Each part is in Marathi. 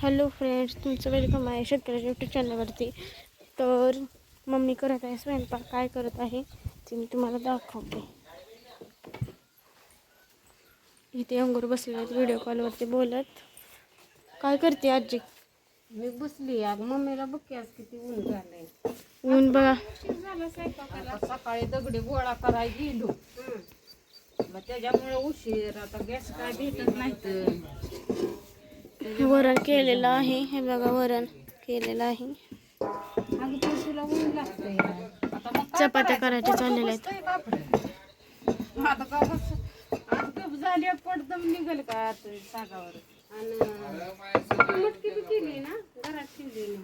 हॅलो फ्रेंड्स, तुमचं वेलकम आहे शेतकऱ्याच्या यूट्यूब चॅनलवरती. तर मम्मी करत आहे स्वयंपाक. काय करत आहे ते मी तुम्हाला दाखवते. इथे अंगूर बसले आहेत व्हिडिओ कॉलवरती बोलत. काय करते आजी? मी बसली. अग मम्मीला बघ की आज किती ऊन झालंय. ऊन बघा. उशीर झाला स्वयंपाकाला. सकाळी दगडी गोळा करायला गेलो, मग त्याच्यामुळे उशीर. आता गॅस काय भेटत नाही तर वरण केलेलं आहे. हे बघा, वरण केलेलं आहे. अगं पण तुला ऊन लागतंय. आता मग काय चपात्या करायचं? करायच्या पोट चाललेल्या आहेत. बसतंय बापरे. आता का बस आज कप झाली पडदम निघल का आता सागावर. आणि मटकी बी केली ना, घरात ठेवली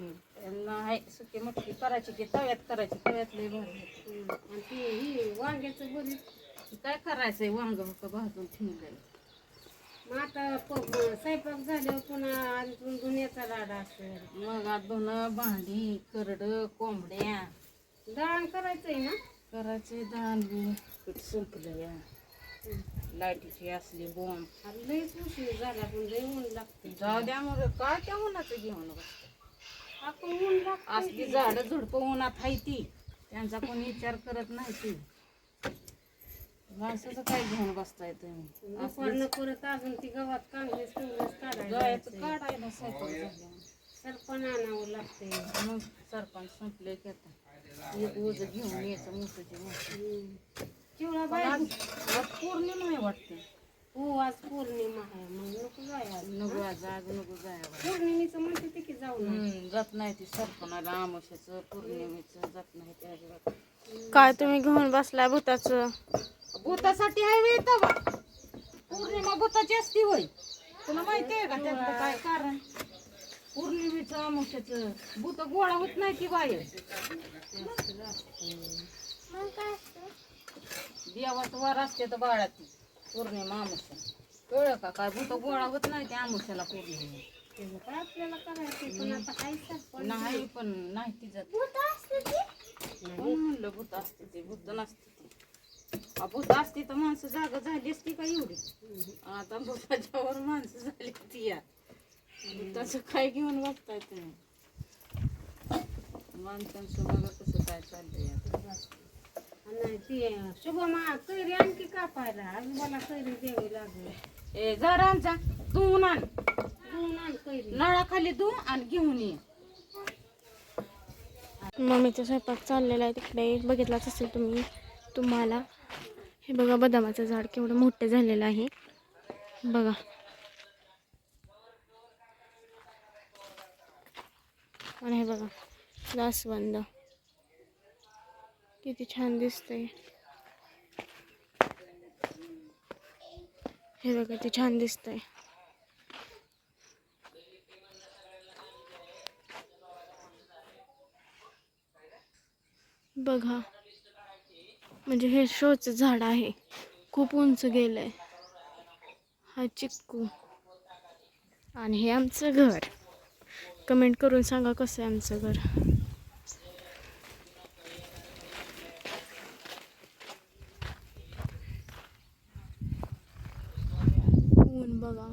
नाही. सुकी मटकी करायची की तव्यात करायची. तव्यात लय भारी. आणि ती ही वांग्याचं भरीत काय करायचंय? वांग भाजून ठेवलंय. मग आता स्वयंपाक झाल्यावर पुन्हा अजून धुण्याचा राडा असेल. मग आता धुणं, भांडी, करड, कोंबड्या. दळण करायचंय ना? करायचंय दळण बी. पीठ संपलं या. लाईटीची असली बोंब. लईच उशीर झाला पण लई ऊन लागते. जाऊ द्या मग, काय त्या उन्हाचं घेऊन बसतं. आपण ऊन लागतं. असली झाडं झुडपं उन्हात आहे ती, त्यांचा कोणी विचार करत नाही ती. माणसाचं काय घेऊन बसताय तुम्ही? असं परत अजून ती गावात काँग्रेस काढायला स्वयंपाक झाल्यावर सरपण आणावं लागते. मग सरपण संपले की आता एक ओझं घेऊन यायचं मोठं. चिवळा बाय आज पौर्णिमा आहे वाटते. हो, आज पौर्णिमा आहे. मग नको जाया. नको आज नको जाया. पौर्णिमेचं म्हणते ते की जाऊ जात नाही ती सरपणाला. आमाशाचं पौर्णिमेचं जात नाही त्या अजिबात. काय तुम्ही घेऊन बसलाय भूताचं? भूतासाठी आहे वेळ तवा. पौर्णिमा भूताची असती होय. तुला माहिती आहे का त्यातलं काय कारण? पौर्णिमेचं आमुष्याचं भूत गोळा होत नाही की बाहेर. देवाचं वार असते तर बाळाची पौर्णिमा आमुष्या. कळलं का? काय भूत गोळा होत नाही ते आमुष्याला पौर्णिमा. काय आपल्याला करायचं पण आता नाही, पण नाही ती जात. कोण म्हणलं भूत असते? ते भूत नसते. भूत असती तर माणसं जागा झाली असती का एवढी? आता भूताच्यावर माणसं झाली ती या. भूताचं काय घेऊन बघताय तुम्ही? माणसांचं बघा कसं काय चाललंय आता. नाही ती शुभमा कैरी आणखी कापायला आजोबाला कैरी द्यावी लागेल. ए जा रांजा, धुवून आण. धुवून आण कैरी. नळाखाली धुवून आणि घेऊन ये. मम्मीचा स्वयंपाक चाललेला आहे तिकडे. बघितलाच असेल तुम्हाला. हे बघा, बदामाचं झाड केवढं मोठं झालेलं आहे बघा. आणि हे बघा, जास्वंद किती छान दिसतंय. हे बघा, किती छान दिसतंय. बघा, म्हणजे हे शोचं झाड आहे. खूप उंच गेलंय. हा चिक्कू. आणि हे आमचं घर. कमेंट करून सांगा कसं आहे आमचं घर. ऊन बघा,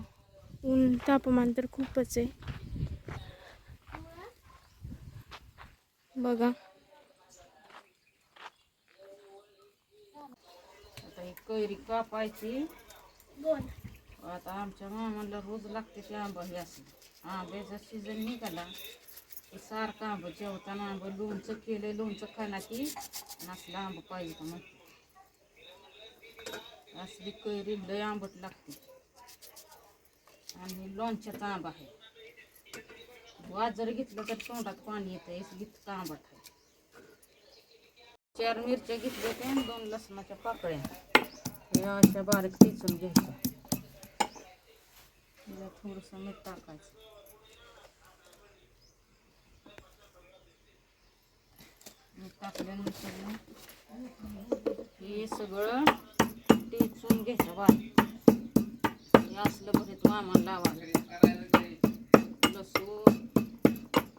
ऊन तापमान तर खूपच आहे बघा. आता ही कैरी कापायची. आता आमच्या मामाला रोज लागते ते आंबा. हे असं आंब्याचा सीजन निघाला की सारखं आंबं. जेवताना आंबं, लोणचं केलं, लोणचं खायला की नसलं आंबं पाहिजे का मग. असली कैरी लय आंबट लागते. आणि लोणच्याचा आंबा आहे. वाज जर घेतलं तर तोंडात पाणी येतं. इतकं आंबट आहे. 4 मिरच्या घेतल्या त्या, 2 लसणाच्या पाकळ्या. हे अशा बारीक ठेचून घ्यायच्या. थोडंसं मीठ टाकायचं. मीठ टाकल्यानंतर हे सगळं टेचून घ्यायचं बारीक. हे असलं भरीत मामा लावायला. लसूण,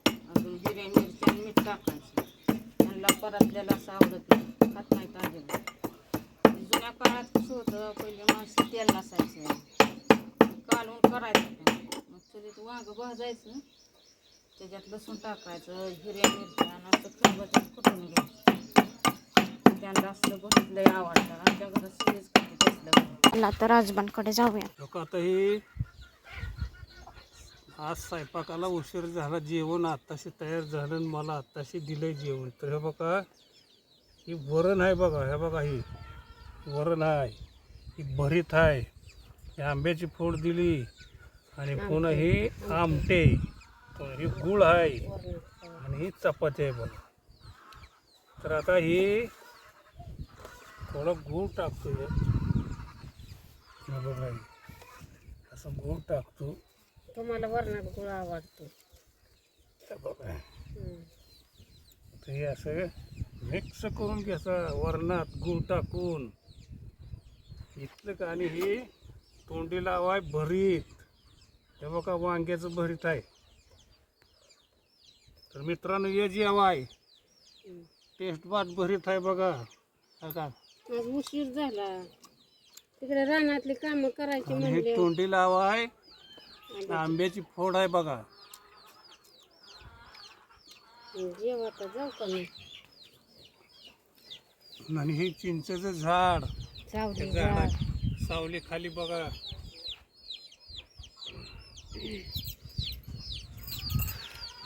अजून हिरव्या मिरच्या, मीठ टाकायचं. त्यांना परतलेलं असं आवडत नाही, खात नाही ताजे. जुन्या काळात कसं होतं, पहिले माणसं तेल नसायचं, कालवून करायचं. मग चुलीत वांग भाजायचं, त्याच्यात लसूण टाकायचं, हिरव्या मिरच्या आणि असं खलबत्यात कुटून घ्यायचं. त्यांना असलं बसलंय आवडतं. आमच्या घरात सगळेच खाते तसलं. मला तर राजबांकडे जाऊया. लोक आता हे आज स्वयंपाकाला उशीर झाला, जेवण आत्ताशी तयार झालं आणि मला आत्ताशी दिलंय जेवण. तर हे बघा, ही वरण आहे बघा, हे बघा ही वरण आहे, ही भरीत आहे, ही आंब्याची फोड दिली आणि पुन्हा ही आमटे, पुन्हा ही गुळ आहे आणि ही चपाती आहे बघा. तर आता ही थोडं गूळ टाकतो, हे बघा असं गूळ टाकतो. तुम्हाला वरणात गुळ आवडतो. तर बघा हे असं मिक्स करून घ्यायचं वरणात गूळ टाकून इथलं का. आणि हे तोंडी लावाय भरीत, हे बघा वांग्याचं भरीत आहे. तर मित्रांनो हे जेवाय टेस्ट बाट भरीत आहे बघा. का आज उशीर झाला, तिकडे रानातली कामं करायची आणि हे म्हणले. तोंडी लावाय आंब्याची फोड आहे बघा. जेव आता जाऊ का मी? आणि हे चिंचेचं झाड, सावली त्या झाडात सावली खाली बघा.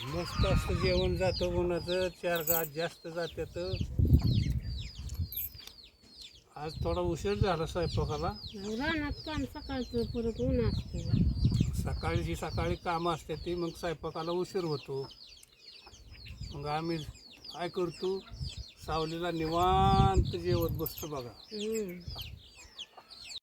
मस्त असतं जेवण जातं उन्हाचं, 4 गात जास्त जात्यात. आज थोडा उशीर झाला स्वयंपाकाला. रानात काम सकाळचं परत ऊन असतं. सकाळी कामं असते ती, मग स्वयंपाकाला उशीर होतो. मग आम्ही काय करतो, सावलीला निवांत जेवत बसतो बघा.